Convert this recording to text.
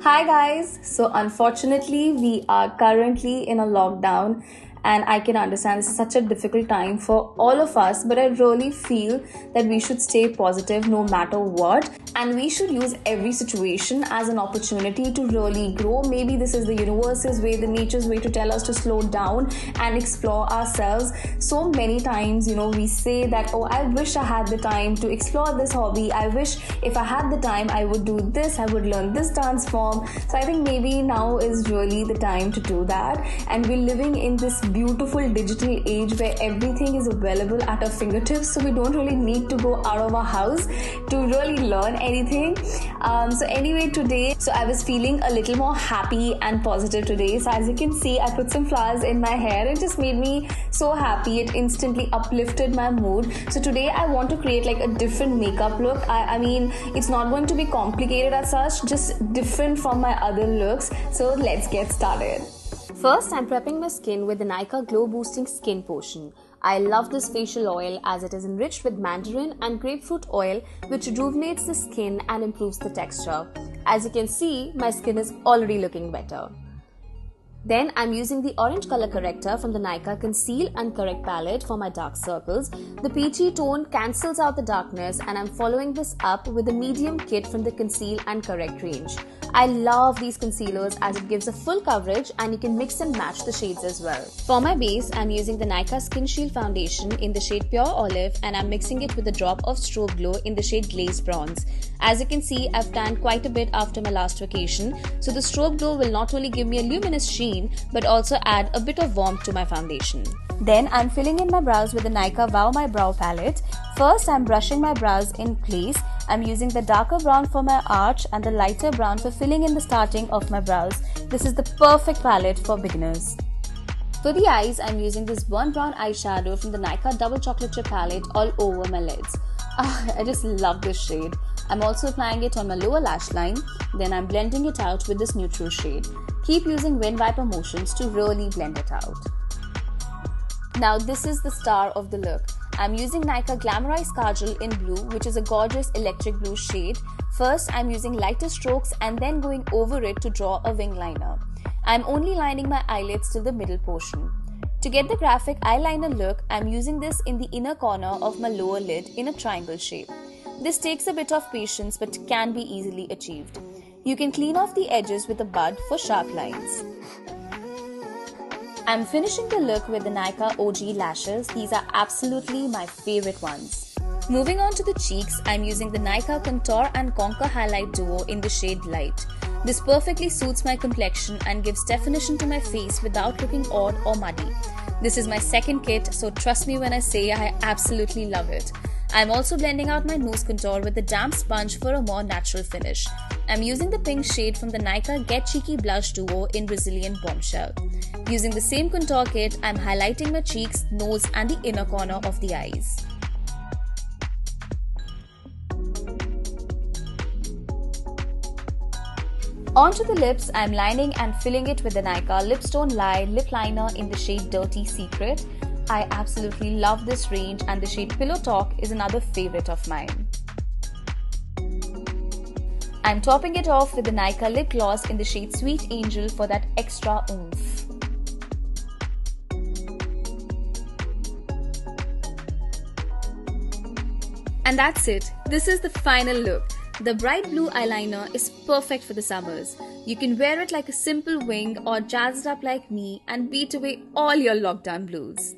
Hi guys, so unfortunately we are currently in a lockdown and I can understand this is such a difficult time for all of us, but I really feel that we should stay positive no matter what, and we should use every situation as an opportunity to really grow. Maybe this is the universe's way, the nature's way to tell us to slow down and explore ourselves. So many times, we say that, oh, I wish I had the time to explore this hobby. I wish if I had the time, I would do this, I would learn this dance form. So I think maybe now is really the time to do that. And we're living in this beautiful digital age where everything is available at our fingertips, so we don't really need to go out of our house to really learn anything. So anyway, today, I was feeling a little more happy and positive today. So as you can see, I put some flowers in my hair. It just made me so happy. It instantly uplifted my mood. So today I want to create like a different makeup look. I mean, it's not going to be complicated as such, just different from my other looks. So let's get started. First, I'm prepping my skin with the Nykaa Glow Boosting Skin Potion. I love this facial oil as it is enriched with mandarin and grapefruit oil, which rejuvenates the skin and improves the texture. As you can see, my skin is already looking better. Then I'm using the orange color corrector from the Nykaa Conceal and Correct palette for my dark circles. The peachy tone cancels out the darkness, and I'm following this up with the medium kit from the Conceal and Correct range. I love these concealers as it gives a full coverage and you can mix and match the shades as well. For my base, I'm using the Nykaa Skin Shield Foundation in the shade Pure Olive, and I'm mixing it with a drop of Strobe Glow in the shade Glazed Bronze. As you can see, I've tanned quite a bit after my last vacation, so the Strobe Glow will not only give me a luminous sheen but also add a bit of warmth to my foundation. Then I'm filling in my brows with the Nykaa Wow My Brow palette. First, I'm brushing my brows in place. I'm using the darker brown for my arch and the lighter brown for filling in the starting of my brows. This is the perfect palette for beginners. For the eyes, I'm using this burnt brown eyeshadow from the Nykaa Double Chocolate Chip palette all over my lids. I just love this shade. I'm also applying it on my lower lash line. Then I'm blending it out with this neutral shade. Keep using wind wiper motions to really blend it out. Now this is the star of the look. I'm using Nykaa Glamorize Kajal in blue, which is a gorgeous electric blue shade. First, I'm using lighter strokes and then going over it to draw a wing liner. I'm only lining my eyelids till the middle portion. To get the graphic eyeliner look, I'm using this in the inner corner of my lower lid in a triangle shape. This takes a bit of patience but can be easily achieved. You can clean off the edges with a bud for sharp lines. I'm finishing the look with the Nykaa OG lashes. These are absolutely my favorite ones. Moving on to the cheeks, I'm using the Nykaa Contour and Conquer Highlight Duo in the shade Light. This perfectly suits my complexion and gives definition to my face without looking odd or muddy. This is my second kit, so trust me when I say I absolutely love it. I'm also blending out my nose contour with the damp sponge for a more natural finish. I'm using the pink shade from the Nykaa Get Cheeky Blush Duo in Brazilian Bombshell. Using the same contour kit, I'm highlighting my cheeks, nose and the inner corner of the eyes. Onto the lips, I'm lining and filling it with the Nykaa Lipstone Lie Lip Liner in the shade Dirty Secret. I absolutely love this range, and the shade Pillow Talk is another favorite of mine. I'm topping it off with the Nykaa Lip Gloss in the shade Sweet Angel for that extra oomph. And that's it. This is the final look. The bright blue eyeliner is perfect for the summers. You can wear it like a simple wing or jazz it up like me and beat away all your lockdown blues.